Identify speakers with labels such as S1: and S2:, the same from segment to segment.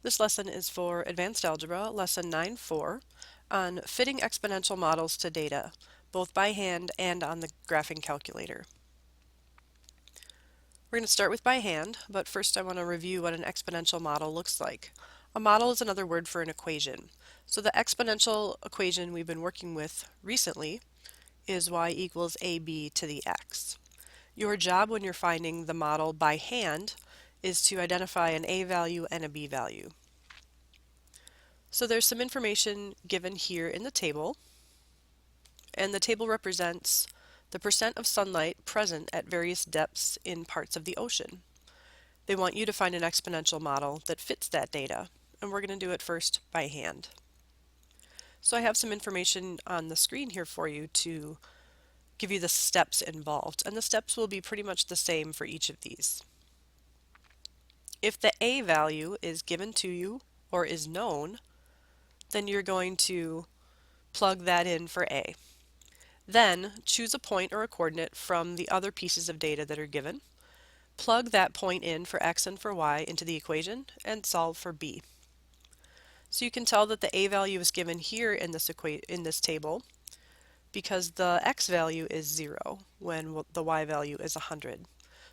S1: This lesson is for Advanced Algebra, Lesson 9.4, on fitting exponential models to data, both by hand and on the graphing calculator. We're going to start with by hand, but first I want to review what an exponential model looks like. A model is another word for an equation. So the exponential equation we've been working with recently is y equals ab to the x. Your job when you're finding the model by hand is to identify an a value and a b value. So there's some information given here in the table, and the table represents the percent of sunlight present at various depths in parts of the ocean. They want you to find an exponential model that fits that data, and we're going to do it first by hand. So I have some information on the screen here for you to give you the steps involved, and the steps will be pretty much the same for each of these. If the a value is given to you or is known, then you're going to plug that in for a. Then choose a point or a coordinate from the other pieces of data that are given. Plug that point in for x and for y into the equation and solve for b. So you can tell that the a value is given here in this table because the x value is 0 when the y value is 100.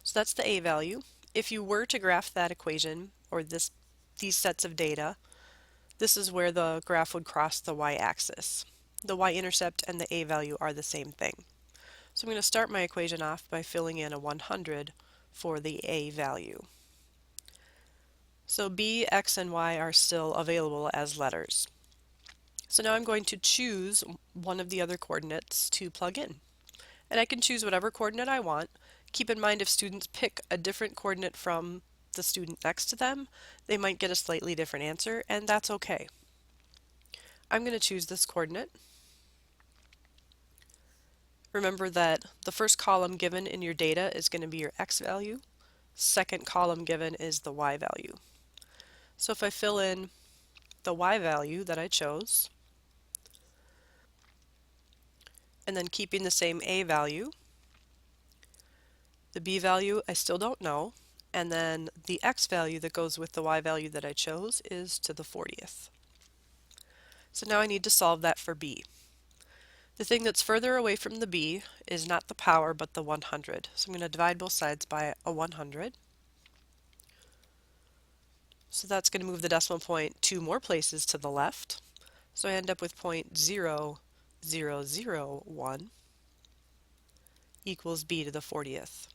S1: So that's the a value. If you were to graph that equation or these sets of data, this is where the graph would cross the y-axis. The y-intercept and the a value are the same thing. So I'm going to start my equation off by filling in a 100 for the a value. So b, x, and y are still available as letters. So now I'm going to choose one of the other coordinates to plug in. And I can choose whatever coordinate I want. Keep in mind if students pick a different coordinate from the student next to them, they might get a slightly different answer, and that's okay. I'm going to choose this coordinate. Remember that the first column given in your data is going to be your x value. Second column given is the y value. So if I fill in the y value that I chose, and then keeping the same a value, the b value I still don't know, and then the x value that goes with the y value that I chose is to the 40th. So now I need to solve that for b. The thing that's further away from the b is not the power but the 100. So I'm going to divide both sides by a 100. So that's going to move the decimal point 2 more places to the left. So I end up with 0.0001 equals b to the 40th.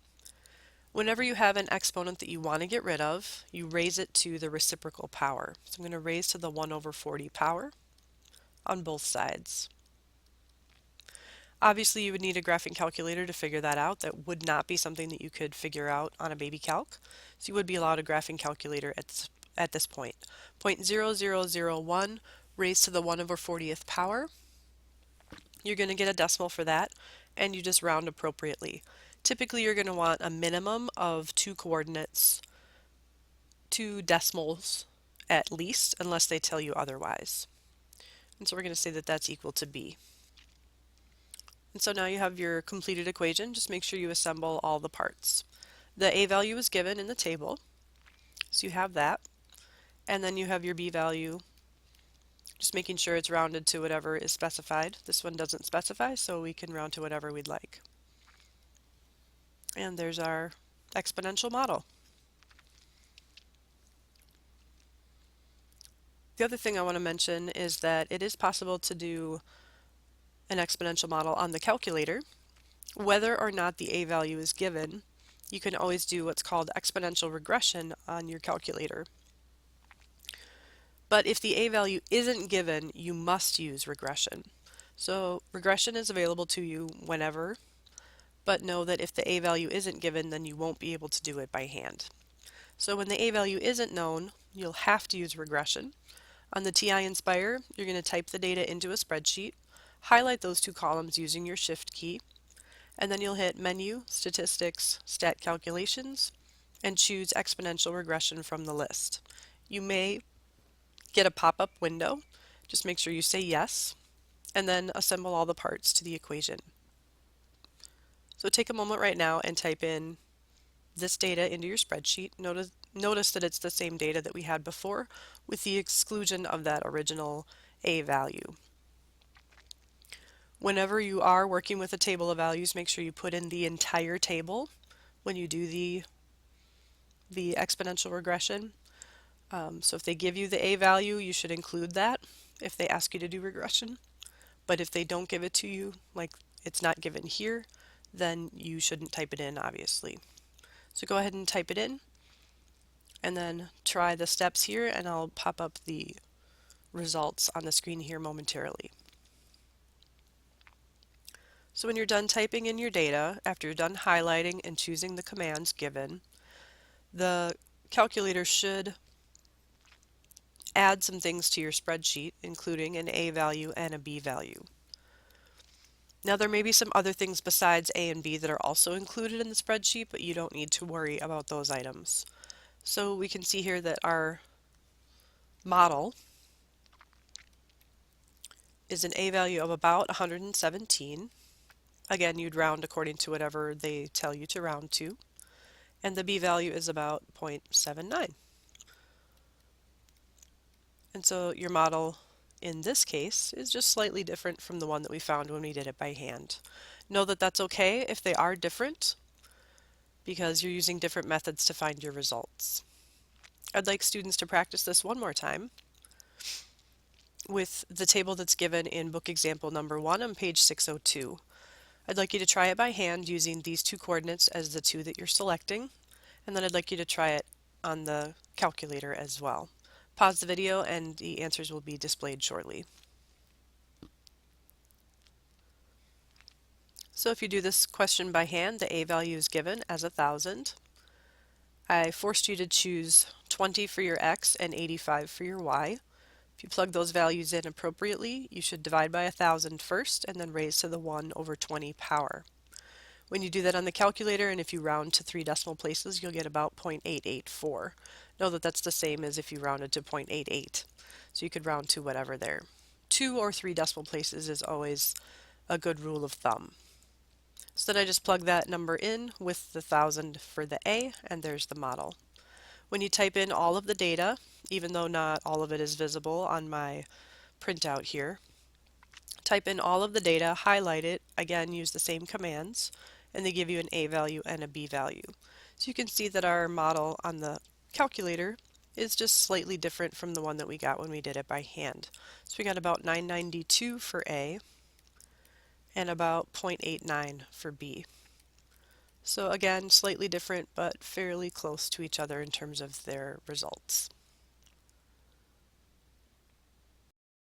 S1: Whenever you have an exponent that you want to get rid of, you raise it to the reciprocal power. So I'm going to raise to the 1 over 40 power on both sides. Obviously you would need a graphing calculator to figure that out. That would not be something that you could figure out on a baby calc. So you would be allowed a graphing calculator at this point. 0.0001 raised to the 1 over 40th power. You're going to get a decimal for that, and you just round appropriately. Typically you're going to want a minimum of 2 coordinates, 2 decimals at least, unless they tell you otherwise. And so we're going to say that that's equal to b. And so now you have your completed equation. Just make sure you assemble all the parts. The a value is given in the table, so you have that. And then you have your b value, just making sure it's rounded to whatever is specified. This one doesn't specify, so we can round to whatever we'd like. And there's our exponential model. The other thing I want to mention is that it is possible to do an exponential model on the calculator. Whether or not the a value is given, you can always do what's called exponential regression on your calculator. But if the a value isn't given, you must use regression. So regression is available to you whenever, but know that if the a value isn't given, then you won't be able to do it by hand. So when the a value isn't known, you'll have to use regression. On the TI Inspire, you're going to type the data into a spreadsheet, highlight those 2 columns using your Shift key, and then you'll hit Menu, Statistics, Stat Calculations, and choose Exponential Regression from the list. You may get a pop-up window. Just make sure you say yes, and then assemble all the parts to the equation. So take a moment right now and type in this data into your spreadsheet. Notice that it's the same data that we had before with the exclusion of that original A value. Whenever you are working with a table of values, make sure you put in the entire table when you do the exponential regression. So if they give you the A value, you should include that if they ask you to do regression. But if they don't give it to you, like it's not given here, then you shouldn't type it in, obviously. So go ahead and type it in and then try the steps here, and I'll pop up the results on the screen here momentarily. So when you're done typing in your data, after you're done highlighting and choosing the commands given, the calculator should add some things to your spreadsheet, including an A value and a B value. Now there may be some other things besides A and B that are also included in the spreadsheet, but you don't need to worry about those items. So we can see here that our model is an A value of about 117. Again, you'd round according to whatever they tell you to round to. And the B value is about 0.79. And so your model in this case is just slightly different from the one that we found when we did it by hand. Know that that's okay if they are different, because you're using different methods to find your results. I'd like students to practice this one more time with the table that's given in book example number 1 on page 602. I'd like you to try it by hand using these two coordinates as the two that you're selecting, and then I'd like you to try it on the calculator as well. Pause the video and the answers will be displayed shortly. So if you do this question by hand, the A value is given as 1,000. I forced you to choose 20 for your X and 85 for your Y. If you plug those values in appropriately, you should divide by 1,000 first and then raise to the 1 over 20 power. When you do that on the calculator, and if you round to 3 decimal places, you'll get about 0.884. Know that that's the same as if you rounded to 0.88. So you could round to whatever there. 2 or 3 decimal places is always a good rule of thumb. So then I just plug that number in with the 1,000 for the A, and there's the model. When you type in all of the data, even though not all of it is visible on my printout here, type in all of the data, highlight it, again use the same commands, and they give you an A value and a B value. So you can see that our model on the calculator is just slightly different from the one that we got when we did it by hand. So we got about 992 for A and about 0.89 for B. So again, slightly different, but fairly close to each other in terms of their results.